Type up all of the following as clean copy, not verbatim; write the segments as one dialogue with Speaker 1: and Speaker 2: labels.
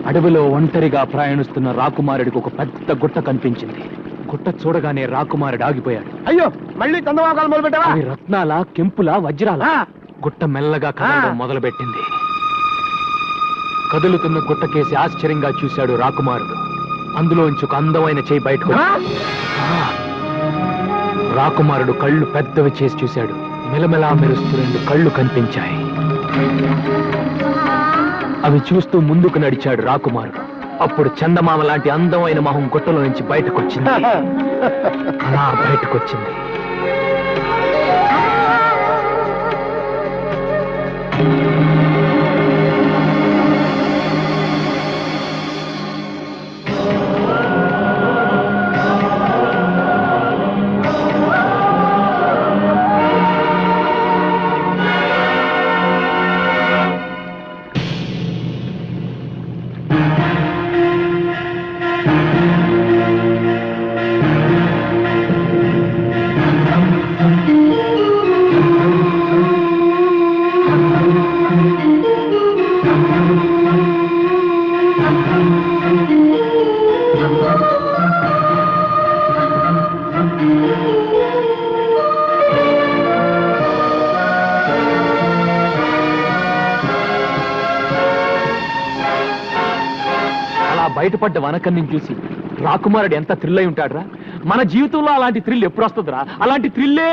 Speaker 1: అడవిలో ఒంటరిగా ప్రయాణిస్తున్న రాకుమారుడికి ఒక పెద్ద గుట్ట కనిపించింది. గుట్ట చూడగానే రాకుమారుడు ఆగిపోయాడు.
Speaker 2: అయ్యో, మళ్ళీ చందమాకాలు మొదలు పెట్టావా?
Speaker 1: అవి రత్నాల, కెంపుల, వజ్రాల. గుట్ట మెల్లగా కదలడం మొదలుపెట్టింది. కదులుతున్న గుట్టకేసి ఆశ్చర్యంగా చూశాడు రాకుమారుడు. అందులోంచి ఒక అందమైన చేయి బయటకు. రాకుమారుడు కళ్ళు పెద్దవి చేసి చూశాడు. మెలమెలా మెరుస్తూ 2 కళ్ళు కనిపించాయి. అవి చూస్తూ ముందుకు నడిచాడు రాకుమారుడు. అప్పుడు చందమామ లాంటి అందమైన మొహం గుట్టలో నుంచి బయటకొచ్చింది. అలా బయటకొచ్చింది. బయటపడ్డ వనకన్ని చూసి రాకుమారుడు ఎంత థ్రిల్ అయి ఉంటాడ్రా. మన జీవితంలో అలాంటి థ్రిల్ ఎప్పుడు వస్తుందిరా? అలాంటి థ్రిల్లే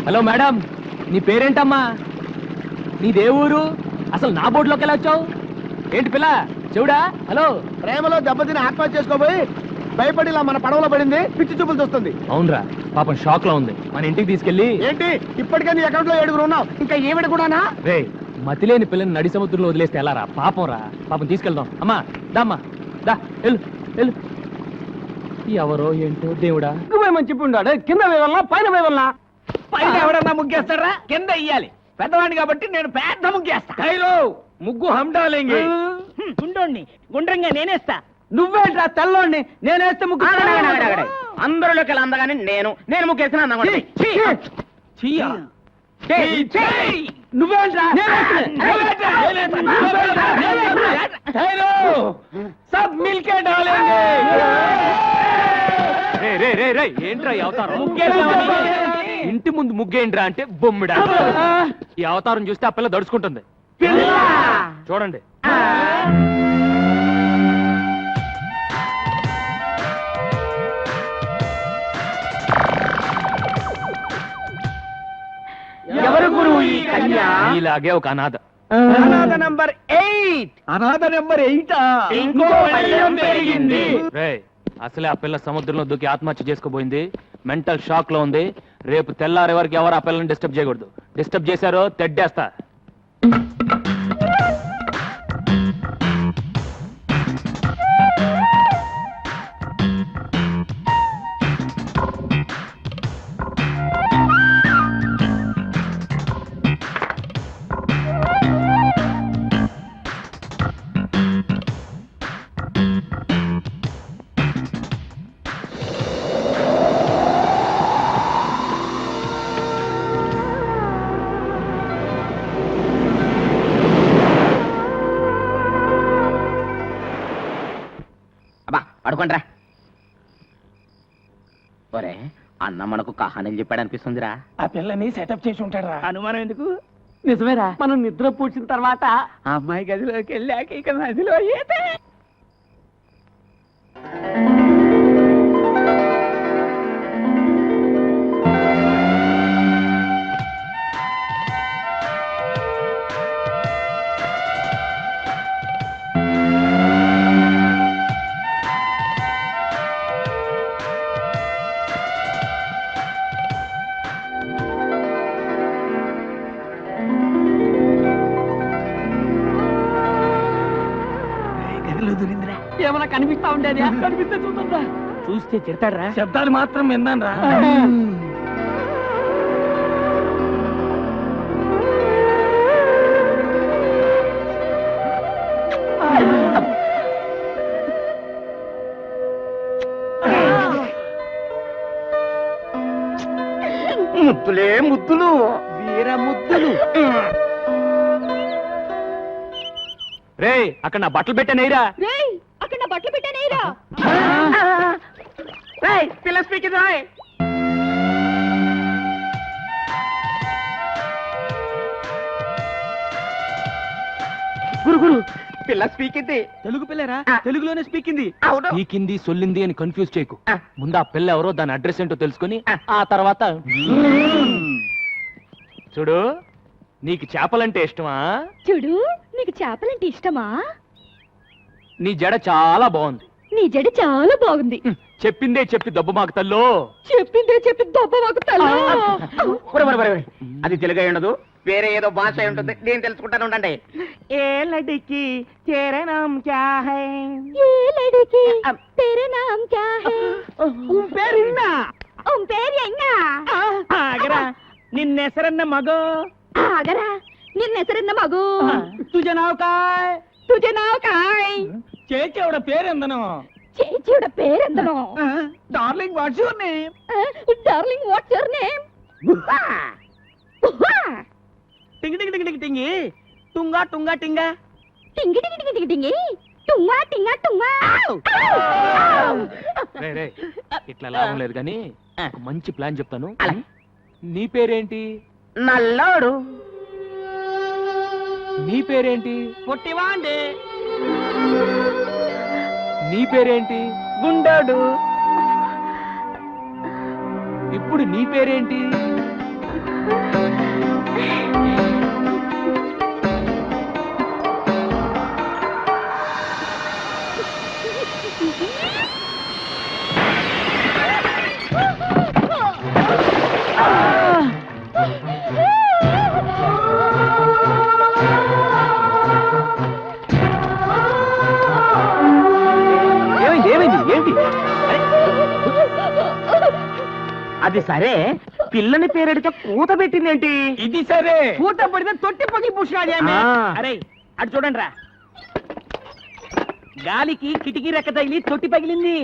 Speaker 1: హలో మేడం, నీ పేరేంటమ్మా? నీదే ఊరు? అసలు నా బోర్డులోకి ఎలా వచ్చావు? ఏంటి పిల్ల చెవుడా? హలో,
Speaker 2: ప్రేమలో దెబ్బతిని ఆత్మహత్య చేసుకోబోయి భయపడిలా మన పడవలో పడింది. పిచ్చి చూపులు చూస్తుంది.
Speaker 1: అవునరా, పాపం షాక్ లో ఉంది. మన ఇంటికి తీసుకెళ్ళి.
Speaker 2: ఏంటి ఇప్పటికే నీ అకౌంట్ లో 7 ఉన్నావు, ఇంకా ఏమిటి కూడానా?
Speaker 1: రే, మతిలేని పిల్లని నడి సముద్రంలో వదిలేస్తే ఎలా రా? పాపం రా, పాపం తీసుకెళ్దాం. అమ్మా దామ్మా దా, వెళ్ళు వెళ్ళు. ఎవరో ఏంటో దేవుడా.
Speaker 2: మంచి ఉన్నాడు. కింద వేవల్లా పైన వేవల్లా? పైన ఎవడన్నా ముగ్గేస్తారా? కింద ఇయ్యాలి. పెద్దవాడిని కాబట్టి నేను పెద్ద ముగ్గేస్తా. ముగ్గు హండాలేంగి. గుండోణ్ణి గుండ్రంగా నేనేస్తా. నువ్వేంట్రా తెల్లోడిని? నేనేస్తే ముగ్గు. అందరిలోకి అందగానే నేను ముగ్గేసిన నువ్వేంట్రా? సబ్ మిల్కే డాలేంగే.
Speaker 1: ఏంట్రా ఈ అవతారం? ఇంటి ముందు ముగ్గేంట్రా అంటే బొమ్మిడా. ఈ అవతారం చూస్తే ఆ పిల్ల దడుచుకుంటుంది. చూడండి.
Speaker 2: ఎవరు గురువు ఈ కన్య?
Speaker 1: ఇలాగే ఒక అనాథ.
Speaker 2: అనాథ నంబర్ 8. అనాథ నంబర్ 8. ఇంకో భయం పెరిగింది.
Speaker 1: అసలే ఆ పిల్ల సముద్రంలో దూకి ఆత్మహత్య చేసుకోబోయింది. మెంటల్ షాక్ లో ఉంది. రేపు తెల్లారే వరకు ఎవరు ఆ పిల్లని డిస్టర్బ్ చేయకూడదు. డిస్టర్బ్ చేశారో తెడ్డేస్తా.
Speaker 2: పడుకోండ్రా. ఒరే, అన్న మనకు కహానీలు చెప్పాడు అనిపిస్తుందిరా. ఆ పిల్లని సెటప్ చేసి ఉంటాడు. అనుమానం ఎందుకు? నిజమేరా. మనం నిద్ర పూడ్చిన తర్వాత ఆ అమ్మాయి గదిలోకి వెళ్ళాక ఇక నదిలో ఈతే. దగ్గరలో దూరిందిరా.
Speaker 3: ఏమైనా కనిపిస్తా ఉండేది
Speaker 2: కనిపిస్తే చూద్దా.
Speaker 3: చూస్తే తిడతాడ్రా.
Speaker 2: శబ్దాలు మాత్రం విన్నాను రా. ముద్దులే ముద్దులు, వీర ముద్దులు.
Speaker 1: రే అక్కడ నా బట్టలు పెట్టానేరా.
Speaker 4: అక్కడ నా బట్టలు పెట్టానేరా.
Speaker 2: పిల్ల స్పీకింగ్ రాయ్. గురు గురు పిల్ల స్పీకింది.
Speaker 3: తెలుగు పిల్లరా? తెలుగులోనే స్పీకింది.
Speaker 2: అవును.
Speaker 1: పీకింది సొల్లింది అని కన్ఫ్యూజ్ చేయకు.
Speaker 2: ఆ.
Speaker 1: ముందు ఆ పిల్ల ఎవరో దాని అడ్రస్ ఏంటో తెలుసుకుని
Speaker 2: ఆ.
Speaker 1: ఆ తర్వాత చూడు, నీకు చేపలంటే ఇష్టమా?
Speaker 4: చూడు, నీకు చేపలంటే ఇష్టమా?
Speaker 1: నీ జడ చాలా బాగుంది.
Speaker 4: నీ జడ చాలా బాగుంది.
Speaker 1: చెప్పిందే చెప్పి దెబ్బ మాకు తల్లో.
Speaker 4: చెప్పిందే చెప్పి దొబ్బ వాగుతాను.
Speaker 2: అది తెలుగు అయి ఉండదు, వేరే ఏదో భాష అయి ఉంటుంది. నేను తెలుసుకుంటాను ఉండండి. ఏ లడికి చేరనాం క్యా హై?
Speaker 4: ఏ లड़की तेरे नाम क्या है?
Speaker 2: పేరున్నా
Speaker 4: పేరు ఎంగా?
Speaker 2: ఆగరా, నిన్నెసరన్న మగో.
Speaker 4: ఆగరా, నిన్న ಹೆಸರನ್ನ మగు.
Speaker 2: తుజ నావ్ కాయ్?
Speaker 4: तुझे नाव काय?
Speaker 2: చేచేవడ పేరెందను?
Speaker 4: చేచిയുടെ പേരെന്തനോ?
Speaker 2: Darling what's your name?
Speaker 4: Darling what's your name?
Speaker 2: టింగి టింగి టింగి టింగి టింగి టుంగా టుంగా టింగా
Speaker 4: టింగి టింగి టింగి టింగి టుంగా టింగా టుంగా.
Speaker 1: రే రే ఇట్లా లాభం లేదు కానీ ఒక మంచి ప్లాన్ చెప్తాను. నీ పేరేంటి?
Speaker 2: నల్లోడు.
Speaker 1: నీ పేరేంటి?
Speaker 2: పొట్టివాండే.
Speaker 1: నీ పేరేంటి?
Speaker 2: గుండోడు.
Speaker 1: ఇప్పుడు నీ పేరేంటి? ఏమైంది ఏమైంది ఏంటి?
Speaker 2: అది సరే, పిల్లని పేరెడితే కూత పెట్టిందేంటి? ఇది సరే, కూత పడితే తొట్టి పగిలి పూసినాడు. అరే అటు చూడండి రా, గాలికి కిటికీ రెక్క తగిలి తొట్టి పగిలింది.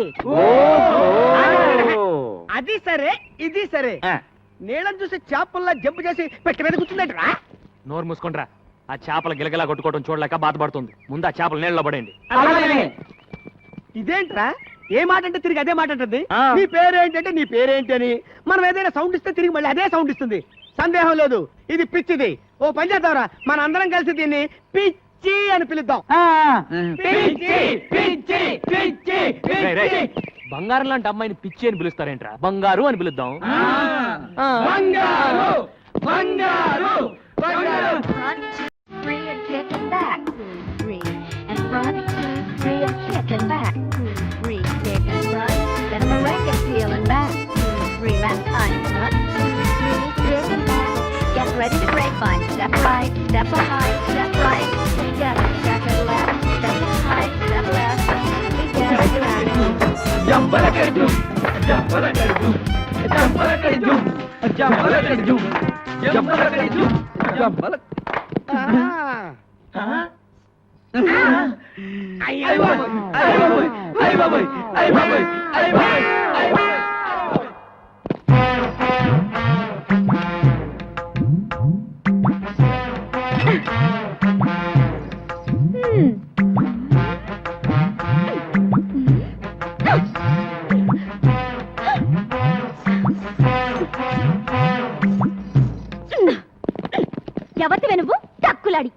Speaker 2: అది సరే, ఇది సరే. నీళ్ళని చూసి చేపల్లా జంపు చేసి పెట్టి మీద కూర్చుందంటరా.
Speaker 1: నోరు మూసుకుంట్రా. ఆ చేపల గిలగిలా కొట్టుకోవడం చూడలేక బాధపడుతుంది. ముందు ఆ చేపలు నీళ్ళలో పడేయండి.
Speaker 2: ఇదేంట్రా, ఏ మాట అంటే తిరిగి అదే మాట అంటుంది. నీ పేరేంటంటే నీ పేరేంటి అని. మనం ఏదైనా సౌండ్ ఇస్తే తిరిగి మళ్ళీ అదే సౌండ్ ఇస్తుంది. సందేహం లేదు, ఇది పిచ్చిది. ఓ పని చేద్దాంరా, మన అందరం కలిసి దీన్ని పిచ్చి అని పిలుద్దాం. పిచ్చి పిచ్చి పిచ్చి
Speaker 1: రేయ్, రేయ్, బంగారం లాంటి అమ్మాయిని పిచ్చి అని పిలుస్తారేంట్రా? బంగారు అని పిలుద్దాం.
Speaker 2: బంగారు బంగారు బంగారు.
Speaker 5: Three and kick and back. 3 and front. 3 and kick and back. 3 kick and front. Then a merengue peel and back. 3 left time front. 3 kick and back. Get ready to grapevine. Step right, step behind, step right. Get step and left, step behind, step left. Get back.
Speaker 2: జంపలకడు జంపలకడు జంపలకడు జంపలకడు జంపలకడు Jampala. అయ్య బాబోయ్ అయ్య బాబోయ్ అయ్య బాబోయ్ అయ్య బాబోయ్ అయ్య బాబోయ్ అయ్య బాబోయ్.
Speaker 4: ఎవతివే నువ్వు టక్కులాడి?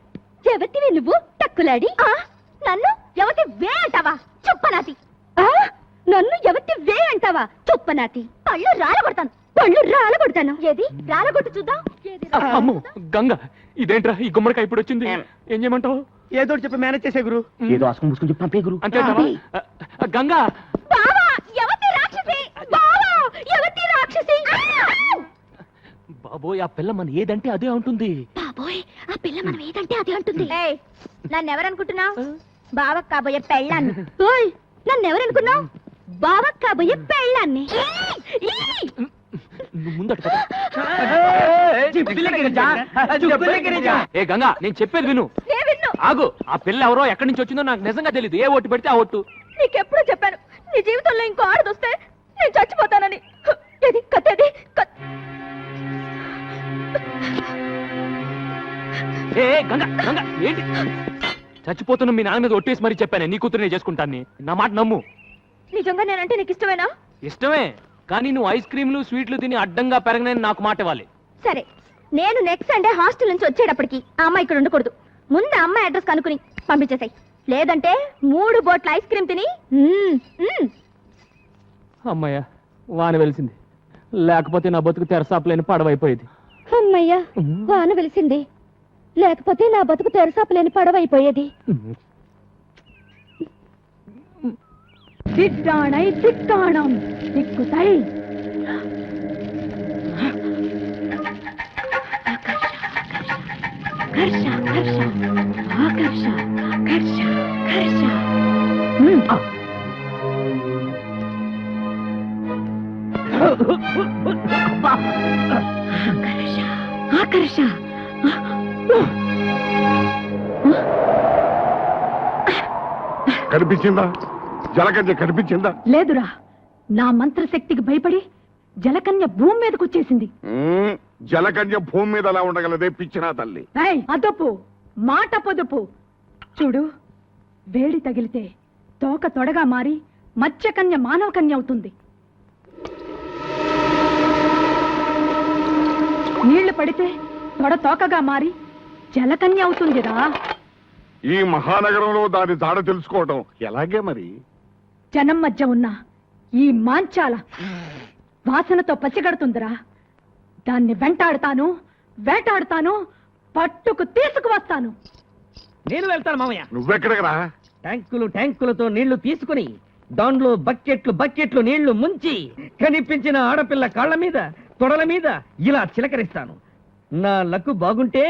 Speaker 4: ఎవతివే నువ్వు టక్కులాడి? నన్ను ఎవతి వే అంటావా? చుప్పనాతి. నన్ను ఎవతి వే అంటావా? చుప్పనాతి. పళ్ళు రాలగొడతాను, పళ్ళు రాలగొడతాను. ఏది రాలగొట్టు చూద్దాం.
Speaker 1: అమ్మో గంగ, ఇదేంట్రా ఈ గుమ్మడికాయ ఇప్పుడు వచ్చింది? ఏం చేయమంటావు?
Speaker 2: ఏదో చెప్పి మేనేజ్ చేసే గురు. ఏదో అసుకు ముసుకుని చెప్పి పంపే గురు.
Speaker 1: అంతే గంగా.
Speaker 4: బావా ఎవతి రాక్షసి! బావా ఎవతి రాక్షసి!
Speaker 1: బాబోయ్, ఆ పిల్ల మన ఏదంటే అదే ఉంటుంది.
Speaker 4: బాబోయ్, ఆ పిల్ల మనం ఏదంటే అదే అంటుంది. నన్ను ఎవరనుకుంటున్నావు? బావకు కాబోయే పెళ్ళాన్ని. ఓయ్, నన్ను ఎవరనుకున్నావు? బావకు కాబోయే పెళ్ళాన్ని.
Speaker 1: నువ్వు ముందట పద. ఏ గంగా, నేను చెప్పేది విను.
Speaker 4: ఏ విన్ను?
Speaker 1: ఆగు. ఆ పిల్ల ఎవరో ఎక్కడి నుంచి వచ్చిందో నాకు నిజంగా తెలియదు. ఏ ఓటు పెడితే ఆ ఓటు.
Speaker 4: నీకెప్పుడూ చెప్పాను, నీ జీవితంలో ఇంకో ఆడదొస్తే నేను చచ్చిపోతానని. ఏది కత్తేది?
Speaker 1: ఏ గంగా, గంగా ఏంటి? చచ్చిపోతున్న మీ నాన్న మీద ఒట్టేసి మరీ చెప్పాను నీ కూతురునే చేసుకుంటాను. నా మాట నమ్ము.
Speaker 4: నిజంగా నేనంటే నీకు ఇష్టమేనా?
Speaker 1: ఇష్టమే, కానీ నువ్వు ఐస్ క్రీమ్లు స్వీట్లు తిని అడ్డంగా పెరగనని నాకు మాట ఇవ్వాలి.
Speaker 4: సరే, నేను నెక్స్ట్ సండే హాస్టల్ నుంచి వచ్చేటప్పటికి ఆ అమ్మాయి ఇక్కడ ఉండకూడదు. ముందు ఆ అమ్మాయి అడ్రస్ కనుక్కుని పంపించేసాయి. లేదంటే 3 బోట్ల ఐస్ క్రీమ్ తిని
Speaker 1: అమ్మయ్య, వాన వెలిసింది. లేకపోతే నా బతుకు తెరసాపలేని పడవైపోయేది.
Speaker 4: అమ్మయ్యా, వాన వెలిసింది. లేకపోతే నా బతుకు తెరసాపలేని పడవైపోయేది. திட்டானை திட்டானம் திக்குதை கர்ஷா கர்ஷா ஆகர்ஷா கர்ஷா கர்ஷா ஆகர்ஷா ஆகர்ஷா
Speaker 6: కనిపించిందా? జలకన్య కనిపించిందా?
Speaker 4: లేదురా, నా మంత్రశక్తికి భయపడి జలకన్య భూమి మీదకి వచ్చేసింది.
Speaker 6: జలకన్య భూమి మీద అలా ఉండగలదే పిచ్చినా తల్లి.
Speaker 4: అదొప్పు, మాట పొదుపు. చూడు, వేడి తగిలితే తోక తొడగా మారి మత్స్యకన్య మానవ కన్య అవుతుంది. నీళ్లు పడితే తొడ తోకగా మారి జలకన్య అవుతుందిరా.
Speaker 6: ఈ మహానగరంలో దాని జాడ తెలుసుకోవటం ఎలాగే మరి?
Speaker 4: జనం మధ్య ఉన్న ఈ మాంచాల వాసనతో పసిగడుతుందిరా. దాన్ని వెంటాడుతాను, వేటాడుతాను, పట్టుకు తీసుకువస్తాను.
Speaker 2: నేను వెళ్తాను మామయ్య.
Speaker 6: నువ్వెక్కడికి రా?
Speaker 2: ట్యాంకులతో నీళ్లు తీసుకుని దాంట్లో బకెట్లు నీళ్లు ముంచి కనిపించిన ఆడపిల్ల కాళ్ళ మీద తొడల మీద ఇలా చిలకరిస్తాను. నా లక్కు బాగుంటే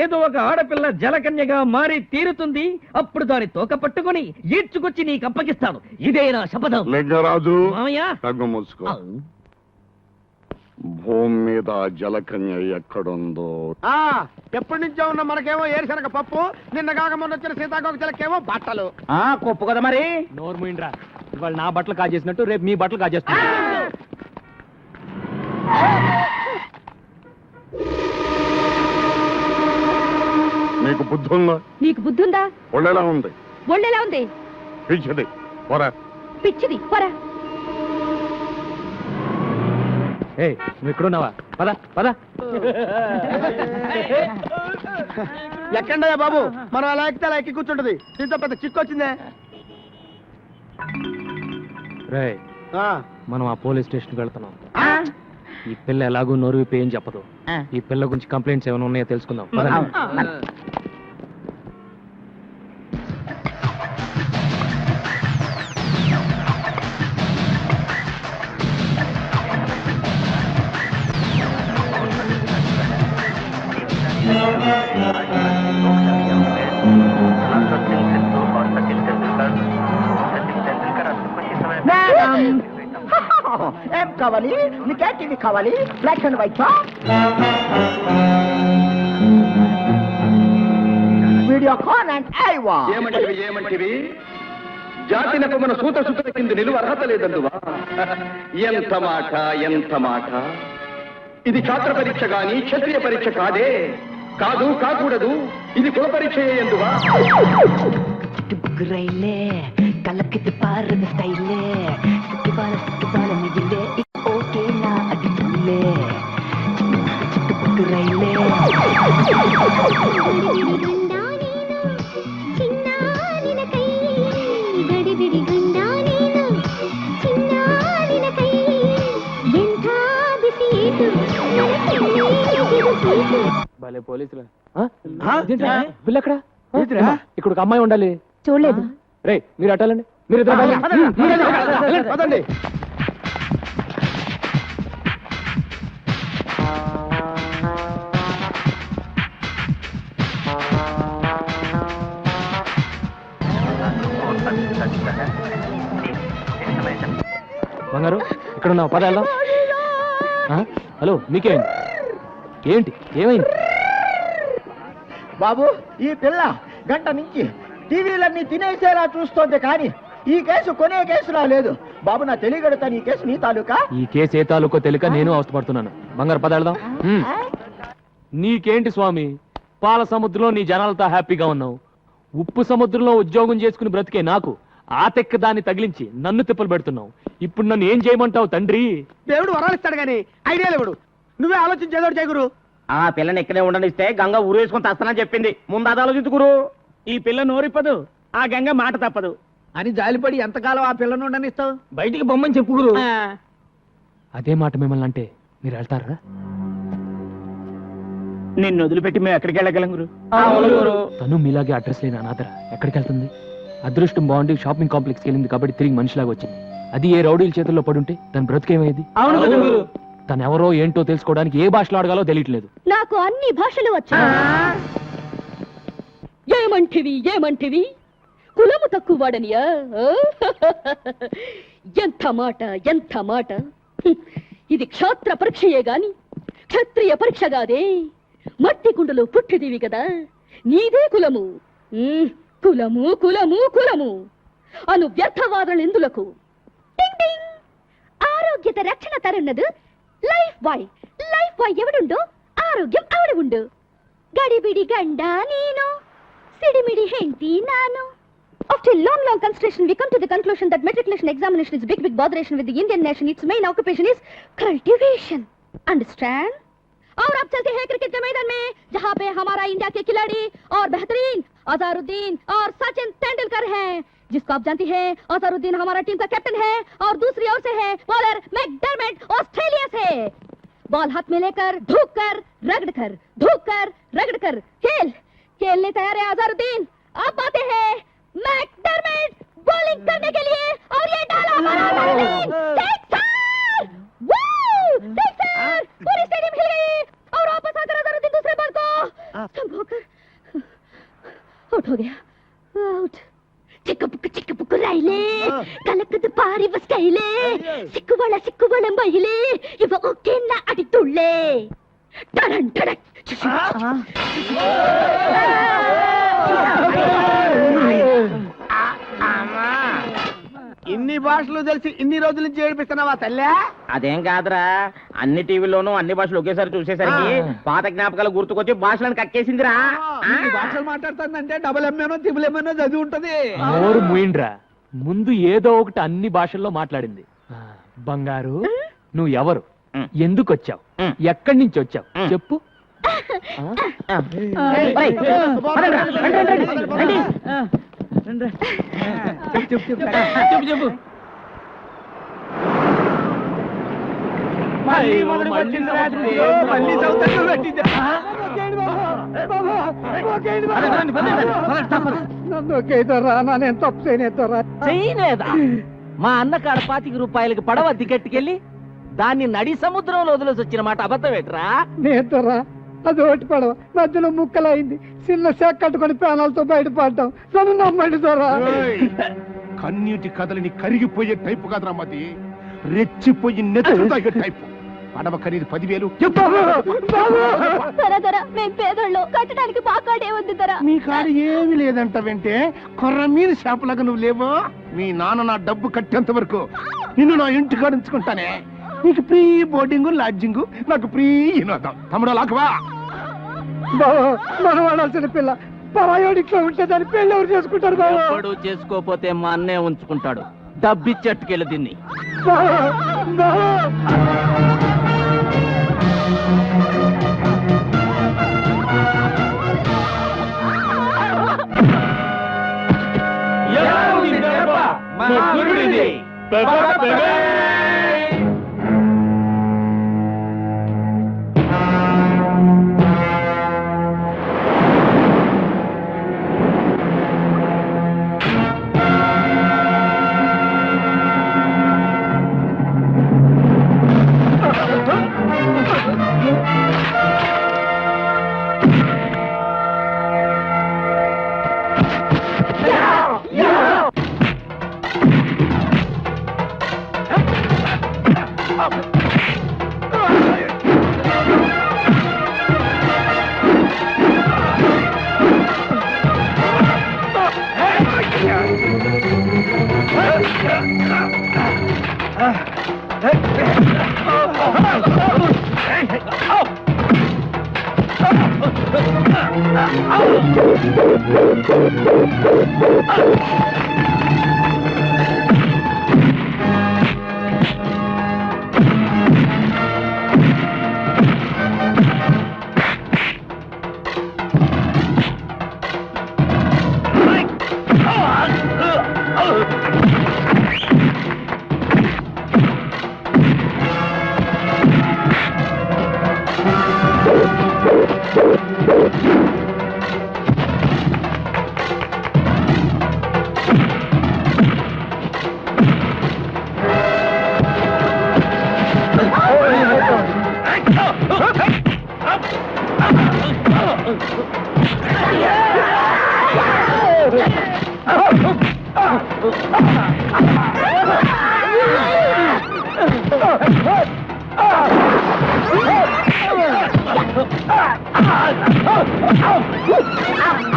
Speaker 2: ఏదో ఒక ఆడపిల్ల జలకన్యగా మారి తీరుతుంది. అప్పుడు దాని తోక పట్టుకుని ఈడ్చుకొచ్చి నీకు అప్పగిస్తాను. ఇదే నా శపథం.
Speaker 6: లింగరాజు,
Speaker 2: మామయ్య.
Speaker 6: కన్ను మూసుకో. భూమి మీద జలకన్య ఎక్కడుందో
Speaker 3: ఎప్పటి నుంచో ఉన్న మనకేమో ఏరుశనగ పప్పు, నిన్న కాక మొన్న వచ్చిన సీతాకోక చిలకేమో బట్టలు.
Speaker 2: కొప్పు కదా మరి.
Speaker 1: నోరు మూయిండ్రా. ఇవాళ నా బట్టలు కాజేసినట్టు రేపు మీ బట్టలు కాజేస్తా.
Speaker 6: నీకు బుద్ధి ఉందా?
Speaker 4: నీకు బుద్ధి ఉందా?
Speaker 6: ఒళ్ళెలా ఉంది?
Speaker 4: ఒళ్ళెలా ఉంది?
Speaker 6: పిచ్చిది పోరా.
Speaker 4: పిచ్చిది పోరా.
Speaker 1: నువ్వు ఇక్కడున్నావా? పద పద.
Speaker 3: ఎక్కండయ్యా బాబు, మనం అలా ఎక్కితే అలా ఎక్కి కూర్చుంటది. దీంతో పెద్ద చిక్కు వచ్చిందే.
Speaker 1: రేయ్, మనం ఆ పోలీస్ స్టేషన్కి వెళ్తున్నాం. ఈ పిల్ల ఎలాగో నోరు విప్పి ఏం చెప్పదు. ఈ పిల్ల గురించి కంప్లైంట్స్ ఏమైనా ఉన్నాయో తెలుసుకుందాం. పదండి.
Speaker 3: ఏం కావాలి నీకే? టీవీ కావాలి? Black and white, Videocon and Aiwa.
Speaker 7: ఏమంటివి? జాతినకు మన సూత సుత కింద నిలువ అర్హత లేదందువా? ఎంత మాట, ఎంత మాట. ఇది ఛాత్ర పరీక్ష గాని క్షత్రియ పరీక్ష కాదే. కాదు, కాకూడదు. ఇది కుల పరీక్ష ఎందువా?
Speaker 8: రైలే కలకితి పారద స్టైలే సిక్కిబాల మిగిలే ఓకే నా అడిలే చిట్టుపట్టు రైలే
Speaker 1: భలే పోలీసులు. బిల్లు ఎక్కడ? ఇక్కడ ఒక అమ్మాయి ఉండాలి.
Speaker 4: చూడలేదు.
Speaker 1: రే, మీరు అట్టాలండి. మీరు
Speaker 3: పదండి.
Speaker 1: బంగారు ఇక్కడ ఉన్నావు పద వెళ్దాం. హలో మీకేమైంది? ఏంటి ఏమైంది?
Speaker 3: బాబు ఈ పిల్ల గంట నుంచి టీవీలన్నీ తినేసేలా చూస్తోంది కానీ ఈ కేసు కొనే కేసులా లేదు. బాబు నా తెలియగడతాను, ఈ కేసు నీ తాలూకా.
Speaker 1: ఈ కేసు ఏ తాలూకో తెలియక నేను అవస్థపడుతున్నాను. బంగారు పద వెళ్దాం. నీకేంటి స్వామి, పాల సముద్రంలో నీ జనాలతో హ్యాపీగా ఉన్నావు. ఉప్పు సముద్రంలో ఉద్యోగం చేసుకుని బ్రతికే నాకు ఆ తెక్క దాన్ని తగిలించి నన్ను తిప్పలు పెడుతున్నావు. ఇప్పుడు నన్ను ఏం చేయమంటావు తండ్రి?
Speaker 3: దేవుడు వరాలిస్తాడు గాని ఐడియా లేవుడు. నువ్వే ఆలోచించేదోడు చేయగురు.
Speaker 2: ఆ పిల్లని ఇక్కడే ఉండనిస్తే గంగ ఊరేసుకొని తస్తానని చెప్పింది. ముందు అది ఆలోచించుకురు. ఈ పిల్ల నోరిప్పదు, ఆ గంగ మాట తప్పదు
Speaker 3: అని జాలిపడి ఎంతకాలం ఆ పిల్లను ఉండనిస్తావు?
Speaker 2: బయటికి బొమ్మని చెప్పుకురు.
Speaker 1: అదే మాట మిమ్మల్ని అంటే మీరు వెళ్తారా?
Speaker 2: నిన్ను వదిలిపెట్టి మేము ఎక్కడికి వెళ్ళగలం గురు?
Speaker 1: తను మీలాగే అడ్రస్ లేని అనాథర ఎక్కడికి వెళ్తుంది? అదృష్టం బాగుండి షాపింగ్ కాంప్లెక్స్కి వెళ్ళింది కాబట్టి తిరిగి మనిషిలాగా వచ్చింది. అది ఏ రౌడీల చేతుల్లో పడుంటే తన బ్రతికేమయ్యేది? తను ఎవరో ఏంటో తెలుసుకోవడానికి ఏ భాషలో అడగాలో తెలియట్లేదు.
Speaker 4: నాకు అన్ని భాషలు వచ్చు. ఏమంటివి కులము తక్కువ వాడనియా? ఎంత మాట. ఇది క్షాత్ర పరీక్షయే గాని క్షత్రియ పరీక్ష కాదే. మట్టి కుండలో పుట్టిదివి కదా, నీదే కులము. కులము అను వ్యర్థవాదలు ఎందులకు? ఆరోగ్యత రక్షణ తరున్నదు లైఫ్ బాయ్ ఎవడుండో ఆరోగ్యం ఆవిడ ఉండు. గడిబిడి గండ నేను, సిడిమిడి హెంటి నాను. After long consideration, we come to the conclusion that matriculation examination is big botheration with the Indian nation. Its main occupation is cultivation. Understand? और अब चलते हैं क्रिकेट के मैदान में, जहाँ पे हमारा इंडिया के खिलाड़ी और बेहतरीन अजहरुद्दीन और सचिन तेंदुलकर हैं, जिसको आप जानती हैं अजहरुद्दीन हमारा टीम का कैप्टन है और दूसरी ओर से है बॉलर मैकडर्मेट ऑस्ट्रेलिया से. बॉल हाथ में लेकर रगड़ कर खेलने तैयार है अजहरुद्दीन. अब आते हैं मैकडर्मेट बॉलिंग करने के लिए और ये डाला हमारा अजहरुद्दीन. सिक्सर! पूरी स्टेडियम हिल गई और वापस आकर अजहरुद्दीन दूसरे बॉल को संभोकर आउट हो गया. आउट. ಚಿಕ್ಕ ರೈಲೆ ಕಲಕದ ಪಾರಿ ಬಸ್ಕೈಲೆ ಸಿಕ್ಕುವಳ ಮೈಲೆ ಇವ ಓಕೆನ್ನ ಅಡಿತುಳ್ಳೆ ಟರನ್ ಟಡಕ್.
Speaker 3: ఇన్ని భాషలు తెలిసి ఇన్ని రోజుల నుంచి ఏడిపిస్తున్నావా తల్లి?
Speaker 2: అదేం కాదురా, అన్ని టీవీల్లోనూ అన్ని భాషలు ఒకేసారి చూసేసరికి పాత జ్ఞాపకాలు గుర్తుకొచ్చి భాషలను కక్కేసిందిరా.
Speaker 3: ఇన్ని భాషలు మాట్లాడుతుందంటే డబుల్ ఎంఏనో త్రిబుల్ ఎంఏనో చదివి ఉంటది.
Speaker 1: నోరు మూయిండ్రా, ముందు ఏదో ఒకటి అన్ని భాషల్లో మాట్లాడింది. బంగారు, నువ్వు ఎవరు, ఎందుకు వచ్చావు, ఎక్కడి నుంచి వచ్చావు చెప్పు.
Speaker 2: చెప్పు.
Speaker 9: చేయలేదా? మా అన్న కాడ ₹25 పడవ దిగట్టుకెళ్ళి దాన్ని నడి సముద్రంలో వదిలేసి వచ్చిన మాట అబద్ధం ఏంట్రా?
Speaker 3: నేతరా అది ఒకటి పడవ మధ్యలో ముక్కలైంది, చిన్న శాఖ కట్టుకొని ప్రాణాలతో బయటపడ్డాం. నన్ను నమ్మండి దొరా.
Speaker 6: కన్నీటి కదలిని కరిగిపోయే టైపు కాదురా మది, రెచ్చిపోయి నెత్తులు తాగే టైపు. పడవ ఖరీదు 10,000.
Speaker 4: మేము పేదోళ్ళు, కట్టడానికి బాకాడే ఉంది ధర.
Speaker 6: నీ కాడ ఏమీ లేదంట వెంటే కొర్ర మీద చేపలాగా నువ్వు లేవో. మీ నాన్న నా డబ్బు కట్టేంత వరకు నిన్ను నా ఇంటికాడ ఉంచుకుంటానే. నీకు ఫ్రీ బోర్డింగ్ లాడ్జింగ్, నాకు ఫ్రీ వినోదం. తమ్ముడు లాకవా
Speaker 3: మనం వాడాల్సిన పిల్ల పరాయోడిట్లో ఉంటే దాని పెళ్ళి ఎవరు చేసుకుంటారు?
Speaker 9: ఎవడు చేసుకోపోతే మా అన్నే ఉంచుకుంటాడు. డబ్బిచ్చట్టుకెళ్ళి దీన్ని.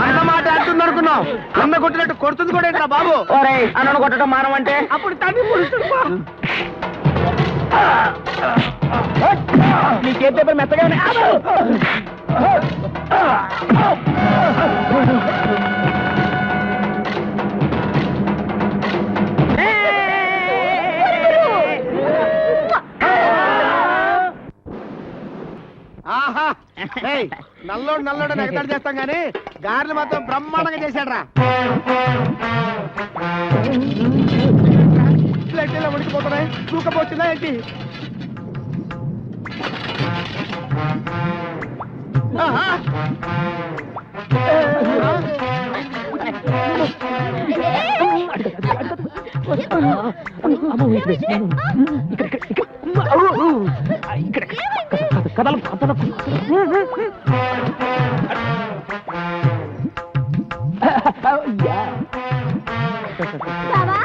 Speaker 3: అన్నమాట అంటుంది అనుకున్నాం. అన్న కొట్టినట్టు కొడుతుంది కూడా ఏంట్రా బాబు?
Speaker 2: అన్నను కొట్టడం మానమంటే
Speaker 3: అప్పుడు తన్ని పొడుస్తుంది.
Speaker 2: నీ చేతి పేపర్ మెత్తగా
Speaker 3: ఆహా నల్లోడు నల్లోడు ఎగతాడు చేస్తాం గానీ గారెలు మాత్రం బ్రహ్మాండంగా చేశాడ్రా. ప్లేట్లో ఉడికిపోతున్నాయి. తూకపోతుందా ఏంటి?
Speaker 4: బావా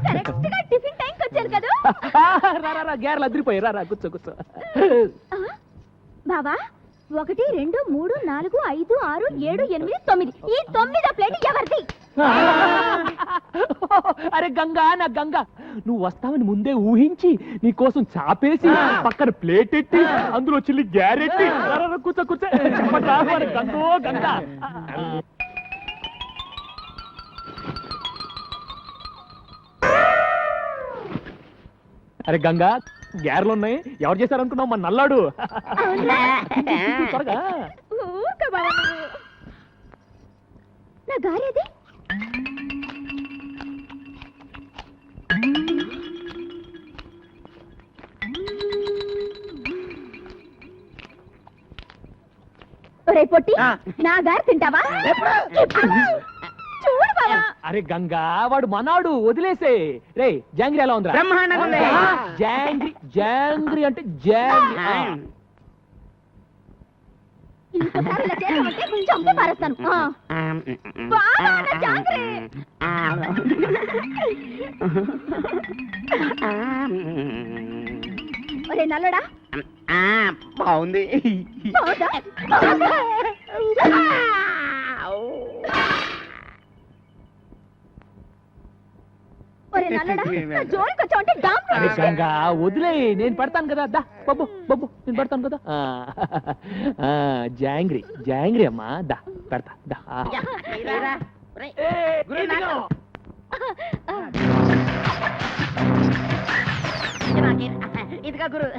Speaker 4: కరెక్ట్ గా టిఫిన్ టైంకి వచ్చారు కదా.
Speaker 1: గ్యారెలు అదిరిపోయి రా కూర్చో కూర్చో.
Speaker 4: బావా 1 2 3 4 5 6 7 8 9 ఈ 9వ ప్లేట్ ఎవరిది?
Speaker 1: అరే గంగా నా గంగా, నువ్వు వస్తావని ముందే ఊహించి నీ కోసం చాపేసి పక్కన ప్లేట్ ఎట్టి అందులో చిల్లి గ్యారెట్టి కూర్చో కూర్చో చెప్పట్రా మరి గంగో గంగా. అరే గంగా గ్యారెలు ఉన్నాయి. ఎవరు చేశారనుకున్నావు? మన నల్లాడు. త్వరగా
Speaker 4: ఊక బావా నా గారేది? ఒరే పొట్టి, నా గారు తింటావా? చూడు బావా.
Speaker 1: అరే గంగా వాడు మనాడు, వదిలేసే. రే జాంగ్రీ ఎలా ఉందిరా?
Speaker 2: బ్రహ్మాండంగా ఉంది.
Speaker 1: జాంగ్రీ జాంగ్రీ అంటే జాంగ్రీ.
Speaker 4: ఇంకోసారి ఇలా చేసావంటే చంపి పారేస్తాను. బావా, నా జాంగ్రీ. ఒరే నల్లడా,
Speaker 3: బాగుంది.
Speaker 4: బావుందా? ఒరే నల్లడా, నా జోలికి వచ్చావంటే డామ్
Speaker 1: అరే గంగా వదిలే, నేను పెడతాను కదా. దా బబ్బు బబ్బు, నేను పెడతాను కదా. జాంగ్రీ జాంగ్రీ అమ్మా, దా పెడతా దా.
Speaker 5: ఇదిగా గురు.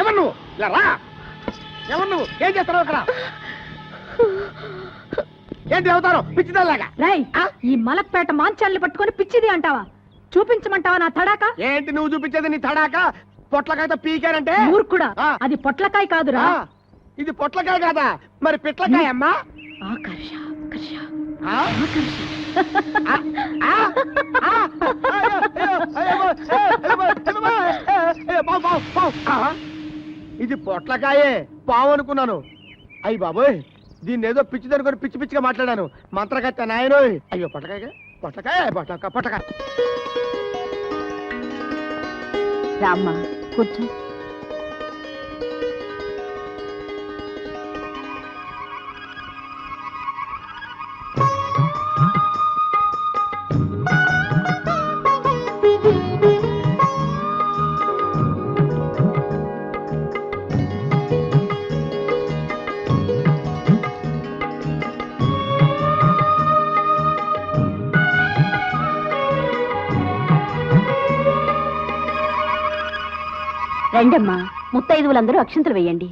Speaker 3: ఎవరు నువ్వు? ఇలా రా. ఎవరు నువ్వు? ఏం చేస్తున్నావు అక్కడ?
Speaker 6: ఏంటి అవుతాను పిచ్చిదల్లాగా
Speaker 4: రై ఈ మలక్పేట మాంచాల్ని పట్టుకొని పిచ్చిది అంటావా? చూపించమంటావా నా తడాక?
Speaker 6: ఏంటి నువ్వు చూపించేది నీ తడాక? పొట్లకాయతో పీకారంటే
Speaker 4: మూర్ఖుడా,
Speaker 6: ఆ.
Speaker 4: అది పొట్లకాయ కాదురా.
Speaker 6: ఆ, ఇది పొట్లకాయ కాదా? మరి పిట్లకాయ అమ్మా.
Speaker 4: ఆకర్ష ఆకర్ష
Speaker 6: ఆ? ఆ, ఆ, ఆ, అయ్యో, అయ్యో, అయ్యో, పావు, పావు, పావు. ఆ, ఇది పొట్లకాయే, పావు అనుకున్నాను. అయ్యి బాబోయ్, దీన్ని ఏదో పిచ్చి దనుకొని పిచ్చి పిచ్చిగా మాట్లాడాను. మంత్రగత్త నాయనో. అయ్యో పొట్లకాయ పొట్లకాయ పొట్లకాయ పొట్లకాయ.
Speaker 4: రామ్మా కూర్చో. రండమ్మా, ముత్తైదువులందరూ అక్షంతలు వేయండి.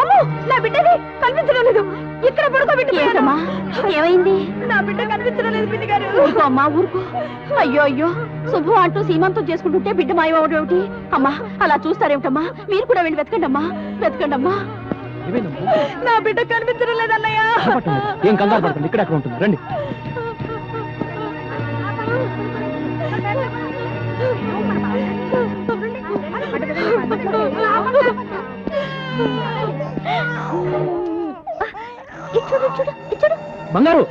Speaker 4: అమ్మో, నా బిడ్డని కనిపించడం లేదు. ఇక్కడ పడుకోబెట్టుకోమ్మా. ఏమైంది? నా బిడ్డ కనిపించడం లేదు బిడ్డ గారు. ఊరుకో అమ్మా, ఊరుకో. అయ్యో అయ్యో, శుభం అంటూ సీమంతం చేసుకుంటుంటే బిడ్డ మాయమవడం ఏమిటి? అమ్మా అలా చూస్తారేమిటమ్మా? మీరు కూడా వెళ్ళి వెతకండి అమ్మా, వెతకండి అమ్మా. నా బిడ్డ కనిపించడం లేదన్నయ్య.
Speaker 1: ఏం కంగారు పడుతుంది, ఇక్కడ ఎక్కడ ఉంటుంది, రండి. బంగారు,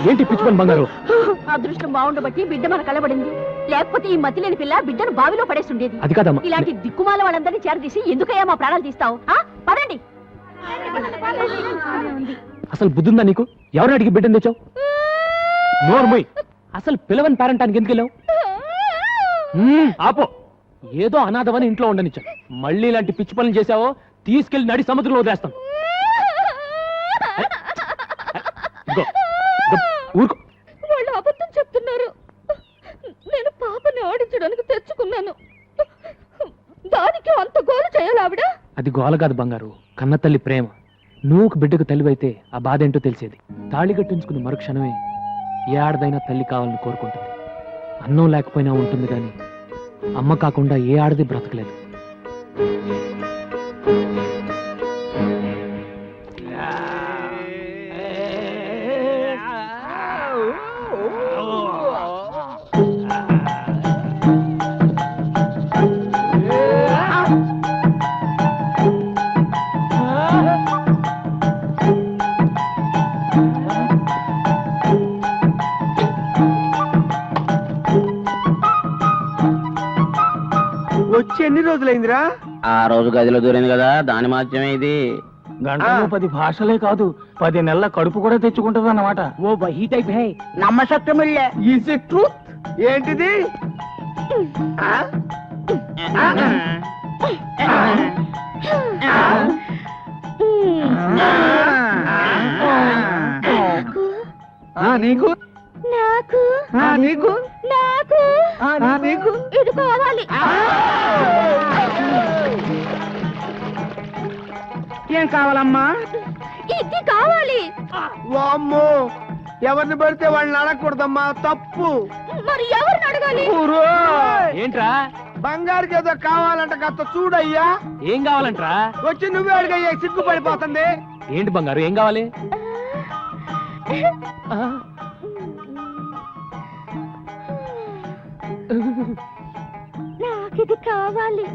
Speaker 1: ఏంటి పిచ్చి పని బంగారు?
Speaker 4: అదృష్టం బాగుండబట్టి బిడ్డ మన కలబడింది. లేకపోతే ఈ మతి లేని పిల్ల బిడ్డను బావిలో పడేస్తుండేది.
Speaker 1: అది కాదమ్మా.
Speaker 4: ఇలాంటి దిక్కుమాల వాళ్ళందరినీ చేరదీసి ఎందుకయ్యా మా ప్రాణాలు తీస్తావు? పదండి.
Speaker 1: అసలు బుద్ధుందా నీకు? ఎవరిని అడిగి బిడ్డను తెచ్చావు? నోర్మోయ్, అసలు పిలవని పేరెంటానికి ఎందుకు వెళ్ళావు? ఆపో, ఏదో అనాథమని ఇంట్లో ఉండనిచ్చా. మళ్ళీ ఇలాంటి పిచ్చి పనులు చేసావో తీసుకెళ్లి నడి సముద్రంలో వదిలేస్తాం. ఊరుకో.
Speaker 4: వాళ్ళు అబద్ధం చెప్తున్నారు. నేను పాపని ఆడించడానికి తెచ్చుకున్నాను. దానికి అంత గోలు చేయాలి ఆవిడ?
Speaker 1: అది గోల కాదు బంగారు, కన్న తల్లి ప్రేమ. నువ్వు ఒక బిడ్డకు తల్లివైతే ఆ బాధ ఏంటో తెలిసేది. తాళి కట్టించుకుని మరుక్షణమే ఏ ఆడదైనా తల్లి కావాలని కోరుకుంటుంది. అన్నం లేకపోయినా ఉంటుంది కానీ అమ్మ కాకుండా ఏ ఆడది బ్రతకలేదు.
Speaker 6: వచ్చి ఎన్ని రోజులైందిరా?
Speaker 2: ఆ రోజు గదిలో దూరింది కదా, దాని మాత్రమే ఇది.
Speaker 9: గంటలో 10 భాషలే కాదు, 10 నెలల కడుపు కూడా తెచ్చుకుంటది అన్నమాట.
Speaker 2: ఓ వహీ టైప్ హై, నమ్మశక్యమిల్లే.
Speaker 6: Is it truth? ఏంటిది? నీకు
Speaker 4: నాకు
Speaker 6: నీకు
Speaker 4: నాకు
Speaker 6: నీకు
Speaker 4: ఇది కావాలి.
Speaker 2: ఏం కావాలమ్మా?
Speaker 4: ఇది కావాలి.
Speaker 6: వామ్మో, ఎవరిని పడితే వాళ్ళని అడగకూడదమ్మా, తప్పు.
Speaker 4: మరి ఎవరిని అడగాలి?
Speaker 1: ఏంట్రా?
Speaker 6: బంగారుకి ఏదో కావాలంట, కాస్త చూడయ్యా.
Speaker 1: ఏం కావాలంట్రా?
Speaker 6: వచ్చి నువ్వే అడిగయ్యా, సిగ్గు పడిపోతుంది.
Speaker 1: ఏంటి బంగారు, ఏం కావాలి?
Speaker 4: నాకిది కావాలి.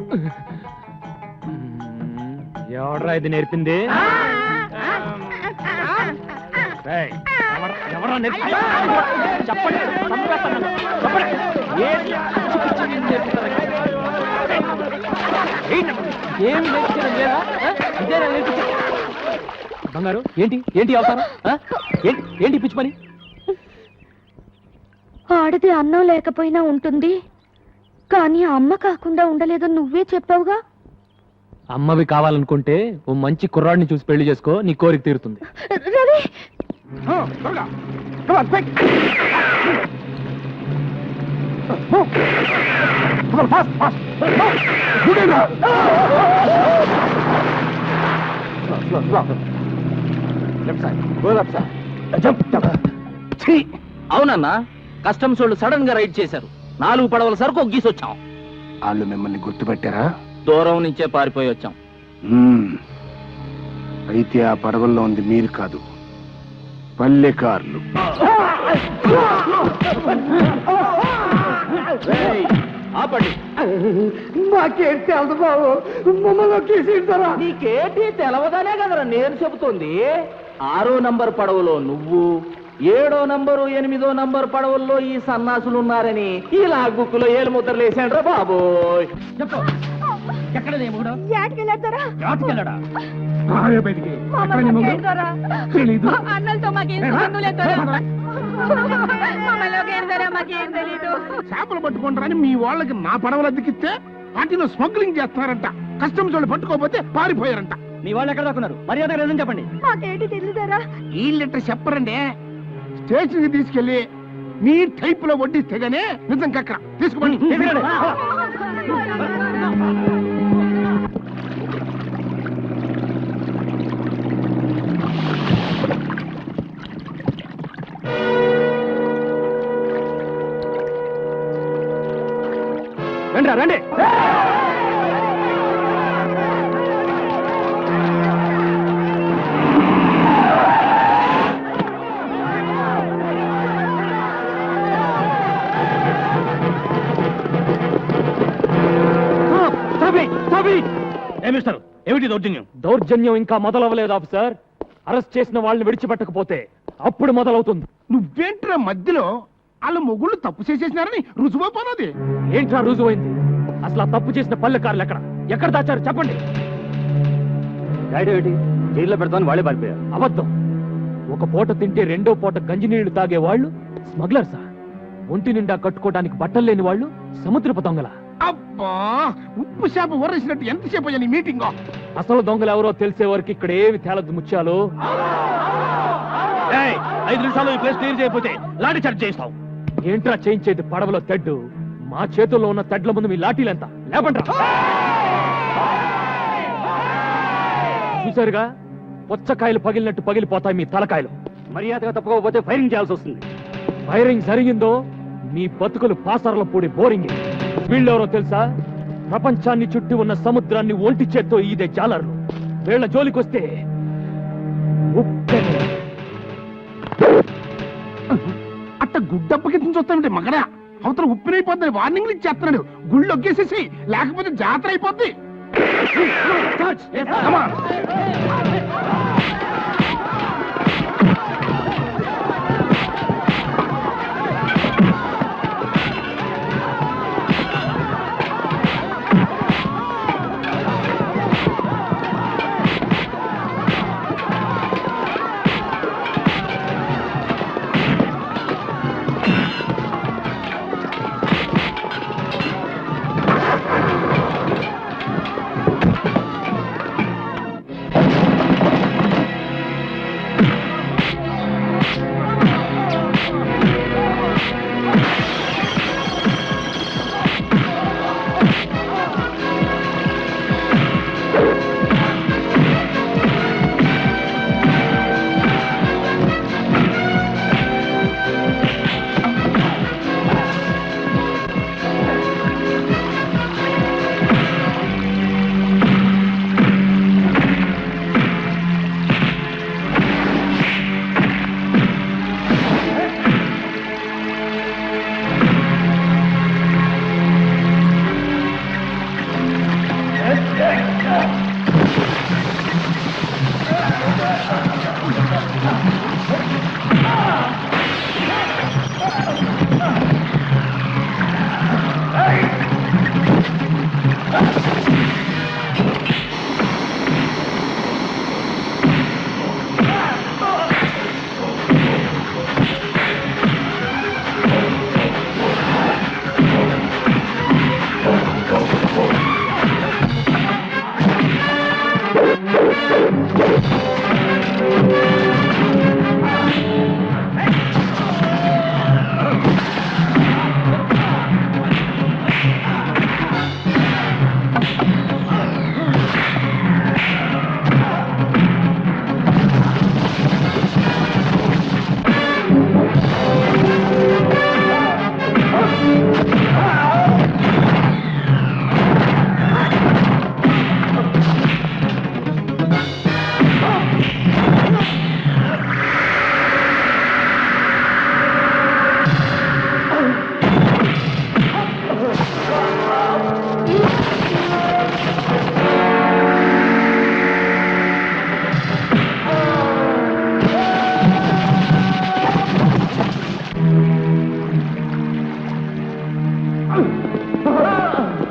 Speaker 1: ఎవడ్రా ఇది నేర్పింది? ఏయ్, ఎవడ్రా నేర్పింది? చెప్పండి, చంపేస్తాను. చెప్పండి. ఏం నేర్పించడం లేదా? ఇదేనా నేర్పించడం? బంగారు, ఏంటి ఏంటి అవసరం? ఏంటి పిచ్చి పని?
Speaker 4: ఆడది అన్నం లేకపోయినా ఉంటుంది, కానీ అమ్మ కాకుండా ఉండలేదని నువ్వే చెప్పావుగా.
Speaker 1: అమ్మవి కావాలనుకుంటే ఓ మంచి కుర్రాడిని చూసి పెళ్లి చేసుకో, నీ కోరిక తీరుతుంది.
Speaker 4: రవి
Speaker 6: త్వరగా. Come on, quick. Move. Come on, fast, fast. Move. Good enough. Slow, slow. Left side. Go left side. Jump, jump. Three.
Speaker 9: అవునన్నా, కస్టమ్స్ వాళ్ళు సడన్ గా రైడ్ చేశారు. 4 పడవల సరుకు ఒగ్గీసొచ్చాం.
Speaker 6: వాళ్ళు మిమ్మల్ని గుర్తుపెట్టారా?
Speaker 9: దూరం నుంచే పారిపోయి వచ్చాం.
Speaker 6: అయితే ఆ పడవల్లో ఉంది మీరు కాదు, పల్లెకారులు.
Speaker 9: ఆపండి.
Speaker 3: మాకేం తెలుసు బాబు, మమ్మల్ని కేసీస్తారా?
Speaker 9: నీకేంటి తెలవదనే కదరా నేను చెబుతుంది. 6వ నంబర్ పడవలో నువ్వు, 7వ నంబరు 8వ నంబర్ పడవల్లో ఈ సన్నాసులు ఉన్నారని ఈ లాగ్ బుక్ లో ఏలు ముద్రలు వేసాడ్రా బాబోయ్.
Speaker 2: చెప్పు, ఎక్కడ నీ మొగుడు?
Speaker 4: యాటికెళ్ళారా
Speaker 2: రాటుకెళ్ళడా?
Speaker 6: రాయే బయటికి. ఎక్కడ నీ మొగుడు? తెలీదు.
Speaker 4: అన్నలతో మాకేం సంబంధం లేదు. మమ్మల్ని ఏడతారా మాకేం తెలీదు.
Speaker 6: చేపలు పట్టుకుంటారని మీ వాళ్ళకి నా పడవలు అద్దెకిస్తే వాటిలో స్మగ్లింగ్ చేస్తున్నారంట. కస్టమ్స్ వాళ్ళు పట్టుకోకపోతే పారిపోయారంట.
Speaker 2: నీ వాళ్ళు ఎక్కడ దాక్కున్నారు? మర్యాద నిజం చెప్పండి.
Speaker 4: మాకేంటి తెలీదారా?
Speaker 6: వీళ్ళెట్ట చెప్పరండి. స్టేషన్ కి తీసుకెళ్లి నీ టైప్ లో వడ్డిస్తే గానీ నిజం కక్కర తీసుకోండి.
Speaker 2: తీసుకురండి. రండి రండి. ఏమిస్తారు? ఏమిటి దౌర్జన్యం?
Speaker 1: దౌర్జన్యం ఇంకా మొదలవ్వలేదు ఆఫీసర్. అరెస్ట్ చేసిన వాళ్ళని విడిచిపెట్టకపోతే అప్పుడు మొదలవుతుంది.
Speaker 6: నువ్వేంట్రా మధ్యలో? వాళ్ళ మొగుళ్ళు తప్పు చేసేసినారని రుజువైపోయినది.
Speaker 1: ఏంట్రా రుజువైంది? అసలు ఆ తప్పు చేసిన పల్లెకారులు ఎక్కడ దాచారు చెప్పండి.
Speaker 2: జైల్లో పెడతాను వాళ్ళే పారిపోయారు.
Speaker 1: అబద్ధం. ఒక పూట తింటే రెండో పూట గంజినీళ్లు తాగే వాళ్ళు స్మగ్లర్సా? ఒంటి నిండా కట్టుకోవడానికి బట్టలు లేని వాళ్ళు సముద్రపు దొంగల?
Speaker 6: అబ్బా, ఉప్పు చేప ఊరేసినట్టు ఎంతసేపు అయ్యా నీ మీటింగ్?
Speaker 1: అసలు దొంగలు ఎవరో తెలిసే వరకు ఇక్కడ ఏమి తేలదు ముత్యాలు.
Speaker 2: 5 నిమిషాలు ఈ ప్లేస్ క్లియర్ చేయకపోతే లాఠీ చార్జ్ చేస్తాం.
Speaker 1: ఏంట్రా చేయించేది పడవలో తెడ్డు? మా చేతుల్లో ఉన్న తెడ్ల ముందు మీ లాఠీలెంత? లేపండ్రా. చూసారుగా, పుచ్చకాయలు పగిలినట్టు పగిలిపోతాయి మీ తలకాయలు.
Speaker 2: మర్యాదగా తప్పుకోకపోతే ఫైరింగ్ చేయాల్సి వస్తుంది.
Speaker 1: ఫైరింగ్ జరిగిందో మీ బతుకులు పాసర్ల పూడి బోరింగ్. వీళ్ళెవరో తెలుసా? ప్రపంచాన్ని చుట్టి ఉన్న సముద్రాన్ని ఒంటి చేత్తో ఈదే జాలర్లు. వీళ్ళ జోలికొస్తే ఉప్పెన.
Speaker 6: అట్ట గుడ్డప్పకి చూస్తామంటే మగడా అవతల ఉప్పినైపోద్దని వార్నింగ్లు ఇచ్చేస్తున్నాడు. గుళ్ళు ఒగ్గేసేసి, లేకపోతే జాతర అయిపోద్ది. Come on.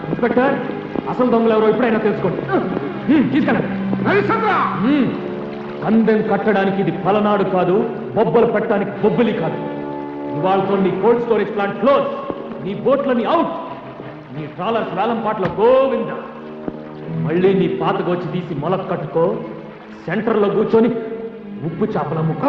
Speaker 1: ఇన్స్పెక్టర్, అసలు దొంగలు ఎవరో ఇప్పుడైనా తెలుసుకోండి. తీసుకెళ్ళండి. పందెం కట్టడానికి ఇది పలనాడు కాదు, బొబ్బలు పెట్టడానికి బొబ్బలి కాదు. ఇవాళతో నీ కోల్డ్ స్టోరేజ్ ప్లాంట్ క్లోజ్, నీ బోట్లని అవుట్, నీ ట్రాలర్స్ వేలం పాటలో గోవింద. మళ్ళీ నీ పాతగొచ్చి తీసి మొలక కట్టుకో, సెంటర్లో కూర్చొని ఉప్పు చేపల ముక్క